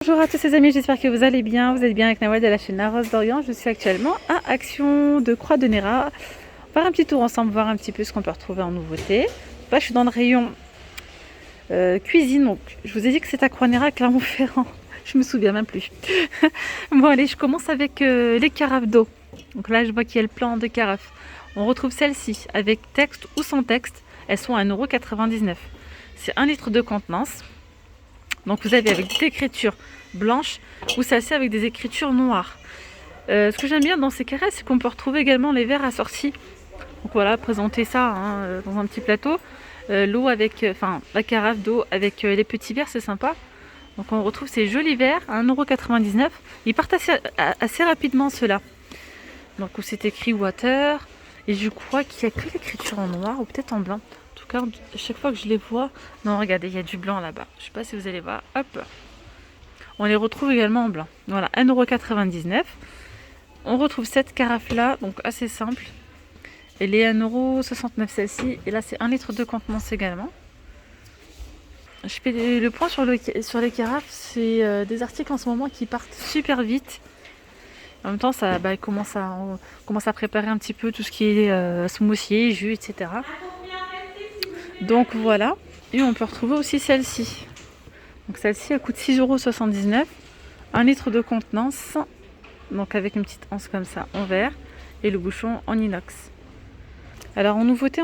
Bonjour à tous les amis, j'espère que vous allez bien. Vous êtes bien avec Nawal de la chaîne La Rose d'Orient. Je suis actuellement à Action de Croix de Néra. On va faire un petit tour ensemble, voir un petit peu ce qu'on peut retrouver en nouveauté. Là, je suis dans le rayon cuisine. Donc, je vous ai dit que c'est à Croix de Néra, Clermont-Ferrand. Je me souviens même plus. Bon, allez, je commence avec les carafes d'eau. Donc là, je vois qu'il y a le plan de carafes. On retrouve celle-ci avec texte ou sans texte. Elles sont à 1,99 €. C'est 1 litre de contenance. Donc vous avez avec des écritures blanches ou celle-ci avec des écritures noires. Ce que j'aime bien dans ces carrés, c'est qu'on peut retrouver également les verres assortis. Donc voilà, présenter ça dans un petit plateau. L'eau avec, la carafe d'eau avec les petits verres, c'est sympa. Donc on retrouve ces jolis verres à 1,99 €. Ils partent assez rapidement ceux-là. Donc où c'est écrit water. Et je crois qu'il n'y a que l'écriture en noir ou peut-être en blanc. À chaque fois que je les vois, non, regardez, il y a du blanc là-bas. Je sais pas si vous allez voir. Hop, on les retrouve également en blanc. Voilà, 1,99 €. On retrouve cette carafe là, donc assez simple. Elle est à 1,69 € celle-ci. Et là, c'est 1 litre de contenance également. Je fais le point sur les carafes. C'est des articles en ce moment qui partent super vite. En même temps, on commence à préparer un petit peu tout ce qui est smoothie, jus, etc. Donc voilà, et on peut retrouver aussi celle-ci. Donc celle-ci, elle coûte 6,79 €, 1 litre de contenance, donc avec une petite anse comme ça en verre et le bouchon en inox. Alors en nouveauté,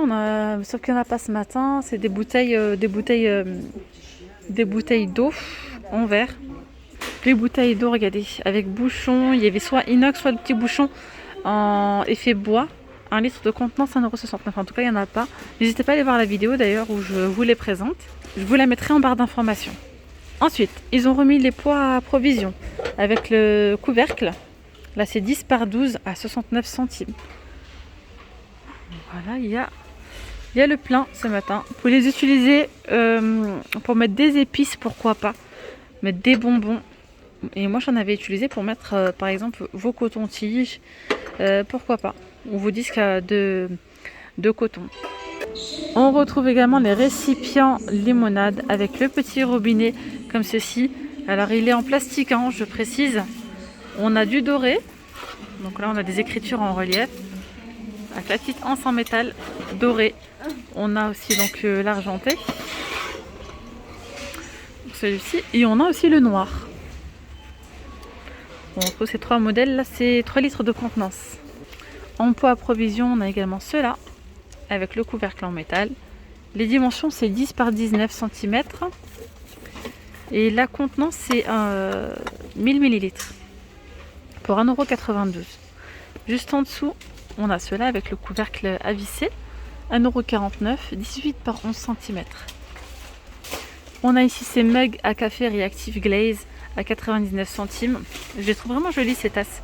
sauf qu'il n'y en a pas ce matin, c'est des bouteilles d'eau en verre. Les bouteilles d'eau, regardez, avec bouchon, il y avait soit inox, soit le petit bouchon en effet bois. 1 litre de contenance, 1,69 €. En tout cas, il n'y en a pas. N'hésitez pas à aller voir la vidéo d'ailleurs où je vous les présente. Je vous la mettrai en barre d'informations. Ensuite, ils ont remis les poids à provision avec le couvercle. Là, c'est 10 par 12 à 69 centimes. Voilà, il y a le plein ce matin. Vous pouvez les utiliser pour mettre des épices, pourquoi pas. Mettre des bonbons. Et moi, j'en avais utilisé pour mettre, par exemple, vos cotons-tiges. Pourquoi pas. Ou vos disques de coton. On retrouve également les récipients limonade avec le petit robinet comme ceci. Alors il est en plastique, je précise. On a du doré. Donc là on a des écritures en relief. Avec la petite anse en métal doré. On a aussi donc l'argenté. Celui-ci. Et on a aussi le noir. On retrouve ces trois modèles. Là c'est 3 litres de contenance. En poids à provision, on a également ceux-là, avec le couvercle en métal. Les dimensions, c'est 10 par 19 cm. Et la contenance, c'est 1000 ml pour 1,92 €. Juste en dessous, on a ceux-là avec le couvercle à visser, 1,49 €, 18 par 11 cm. On a ici ces mugs à café Reactive Glaze à 99 centimes. Je les trouve vraiment jolies ces tasses.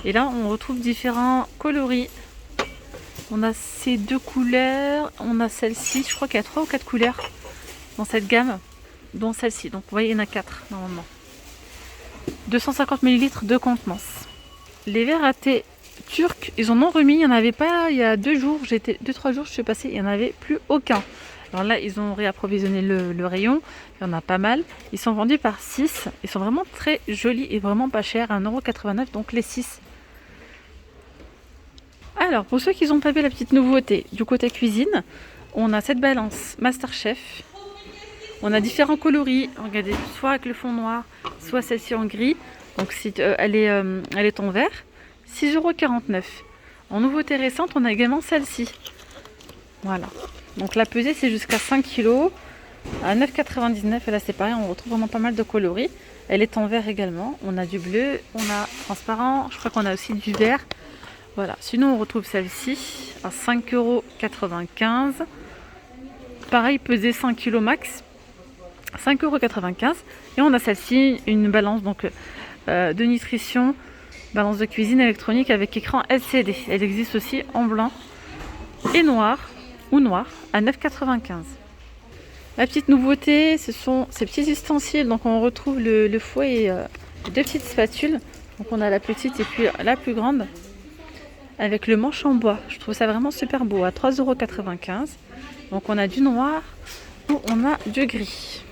Et là, on retrouve différents coloris. On a ces deux couleurs. On a celle-ci. Je crois qu'il y a 3 ou 4 couleurs dans cette gamme, dont celle-ci. Donc, vous voyez, il y en a 4 normalement. 250 ml de contenance. Les verres à thé turcs, ils en ont remis. Il n'y en avait pas il y a 2 jours. 2-3 jours, je suis passée. Il n'y en avait plus aucun. Alors là, ils ont réapprovisionné le rayon. Il y en a pas mal. Ils sont vendus par 6. Ils sont vraiment très jolis et vraiment pas chers. 1,89 €, donc les 6. Alors, pour ceux qui n'ont pas vu la petite nouveauté du côté cuisine, on a cette balance MasterChef. On a différents coloris. Regardez, soit avec le fond noir, soit celle-ci en gris. Donc, elle est en vert. 6,49 €. En nouveauté récente, on a également celle-ci. Voilà. Donc, la pesée, c'est jusqu'à 5 kg à 9,99 €. Et là, c'est pareil, on retrouve vraiment pas mal de coloris. Elle est en vert également. On a du bleu, on a transparent. Je crois qu'on a aussi du vert. Voilà, sinon on retrouve celle-ci à 5,95 €. Pareil, pesée 5 kg max, 5,95 €. Et on a celle-ci, une balance donc de nutrition, balance de cuisine électronique avec écran LCD. Elle existe aussi en blanc et noir, à 9,95 €. La petite nouveauté, ce sont ces petits ustensiles. Donc on retrouve le fouet et 2 petites spatules. Donc on a la petite et puis la plus grande. Avec le manche en bois. Je trouve ça vraiment super beau, à 3,95 €. Donc on a du noir ou on a du gris.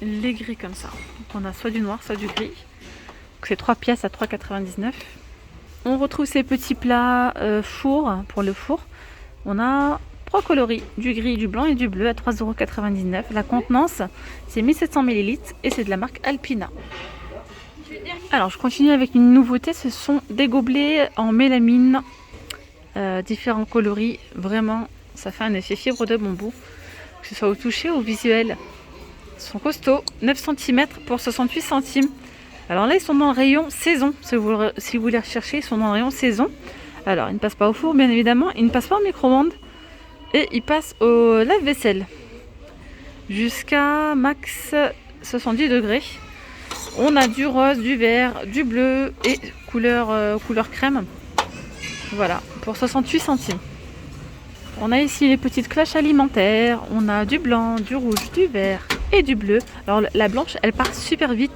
les gris comme ça. Donc on a soit du noir, soit du gris. Donc c'est 3 pièces à 3,99 €. On retrouve ces petits plats four pour le four. On a 3 coloris, du gris, du blanc et du bleu à 3,99 €. La contenance, c'est 1700 ml et c'est de la marque Alpina. Alors je continue avec une nouveauté, ce sont des gobelets en mélamine, différents coloris. Vraiment, ça fait un effet fibre de bambou, que ce soit au toucher ou au visuel. Ils sont costauds, 9 cm pour 68 centimes. Alors là, ils sont dans le rayon saison. Si vous les recherchez, ils sont dans le rayon saison. Alors, ils ne passent pas au four, bien évidemment. Ils ne passent pas au micro-ondes. Et ils passent au lave-vaisselle. Jusqu'à max 70 degrés. On a du rose, du vert, du bleu et couleur crème. Voilà, pour 68 centimes. On a ici les petites cloches alimentaires. On a du blanc, du rouge, du vert et du bleu. Alors la blanche, elle part super vite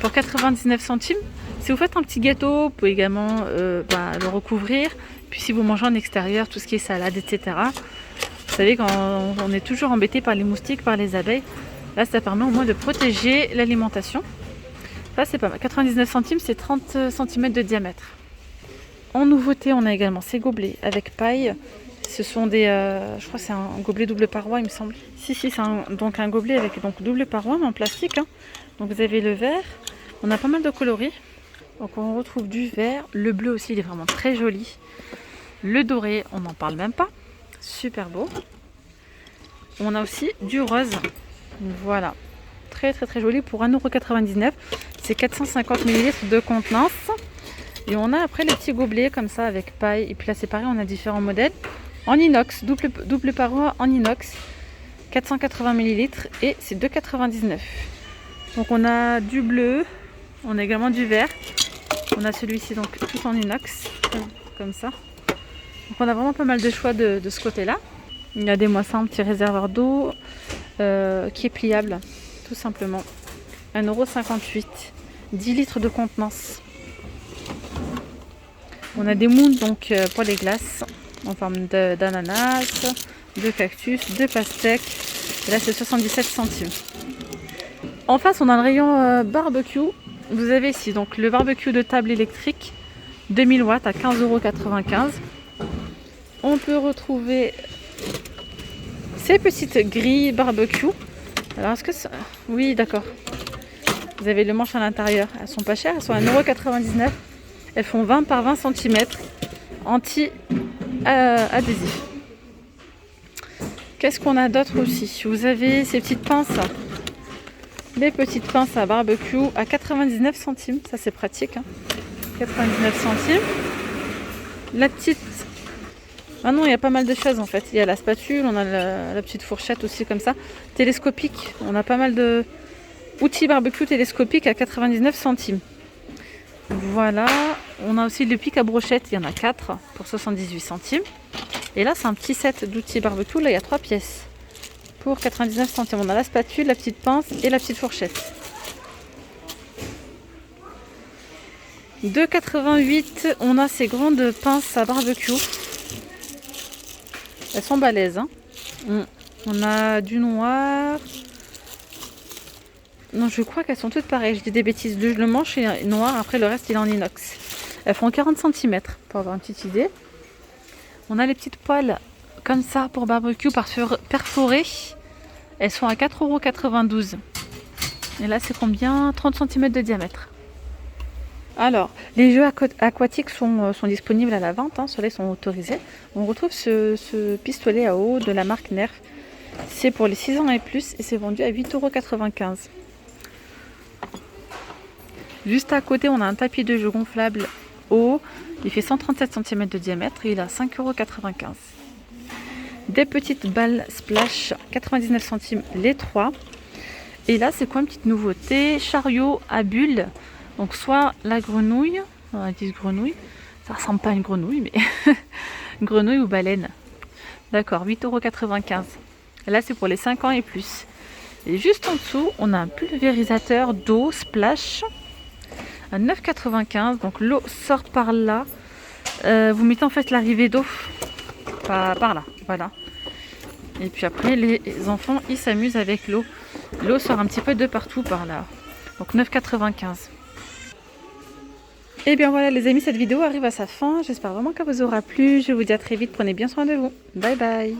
pour 99 centimes. Si vous faites un petit gâteau, vous pouvez également le recouvrir. Puis si vous mangez en extérieur, tout ce qui est salade, etc. Vous savez, quand on est toujours embêté par les moustiques, par les abeilles, là ça permet au moins de protéger l'alimentation. Là c'est pas mal. 99 centimes, c'est 30 cm de diamètre. En nouveauté, on a également ces gobelets avec paille. Ce sont des, je crois que c'est un gobelet double paroi, il me semble. Si, c'est donc un gobelet avec double paroi, mais en plastique. Hein. Donc vous avez le vert. On a pas mal de coloris. Donc on retrouve du vert. Le bleu aussi, il est vraiment très joli. Le doré, on n'en parle même pas. Super beau. On a aussi du rose. Voilà. Très très très joli pour 1,99 €. C'est 450 ml de contenance. Et on a après les petits gobelets comme ça avec paille. Et puis là c'est pareil, on a différents modèles. En inox, double paroi en inox, 480 ml et c'est 2,99 €. Donc on a du bleu, on a également du vert. On a celui-ci donc tout en inox, comme ça. Donc on a vraiment pas mal de choix de ce côté-là. Il y a des moissons, un petit réservoir d'eau qui est pliable, tout simplement. 1,58 €, 10 litres de contenance. On a des moules donc pour les glaces en forme d'ananas, de cactus, de pastèque. Et là c'est 77 centimes. En face on a le rayon barbecue. Vous avez ici donc le barbecue de table électrique 2000 watts à 15,95 €. On peut retrouver ces petites grilles barbecue. Alors est-ce que ça... Oui d'accord. Vous avez le manche à l'intérieur. Elles sont pas chères, elles sont à 1,99 €. Elles font 20 par 20 cm, anti-adhésif. Qu'est-ce qu'on a d'autre aussi? Vous avez ces petites pinces, les petites pinces à barbecue à 99 centimes. Ça c'est pratique, hein. 99 centimes. La petite... Ah non, il y a pas mal de choses en fait. Il y a la spatule, on a la petite fourchette aussi comme ça. Télescopique, on a pas mal de outils barbecue télescopiques à 99 centimes. Voilà, on a aussi le pic à brochette, il y en a 4 pour 78 centimes. Et là, c'est un petit set d'outils barbecue, là il y a 3 pièces pour 99 centimes. On a la spatule, la petite pince et la petite fourchette. 2,88 €, on a ces grandes pinces à barbecue. Elles sont balèzes. Hein. On a du noir. Non, je crois qu'elles sont toutes pareilles. Je dis des bêtises. Le manche est noir, après le reste il est en inox. Elles font 40 cm pour avoir une petite idée. On a les petites poêles comme ça pour barbecue perforées. Elles sont à 4,92 €. Et là c'est combien? 30 cm de diamètre. Alors, les jeux aquatiques sont disponibles à la vente. Hein. Ceux-là sont autorisés. On retrouve ce pistolet à eau de la marque Nerf. C'est pour les 6 ans et plus et c'est vendu à 8,95 €. Juste à côté, on a un tapis de jeu gonflable haut. Il fait 137 cm de diamètre et il a 5,95 €. Des petites balles splash, 99 centimes les 3. Et là, c'est quoi une petite nouveauté? Chariot à bulles. Donc, soit la grenouille, on dit grenouille, ça ressemble pas à une grenouille, mais grenouille ou baleine. D'accord, 8,95 €. Là, c'est pour les 5 ans et plus. Et juste en dessous, on a un pulvérisateur d'eau splash à 9,95 €. Donc l'eau sort par là. Vous mettez en fait l'arrivée d'eau par là. Voilà. Et puis après, les enfants, ils s'amusent avec l'eau. L'eau sort un petit peu de partout par là. Donc 9,95. Et bien voilà les amis, cette vidéo arrive à sa fin. J'espère vraiment qu'elle vous aura plu. Je vous dis à très vite. Prenez bien soin de vous. Bye bye.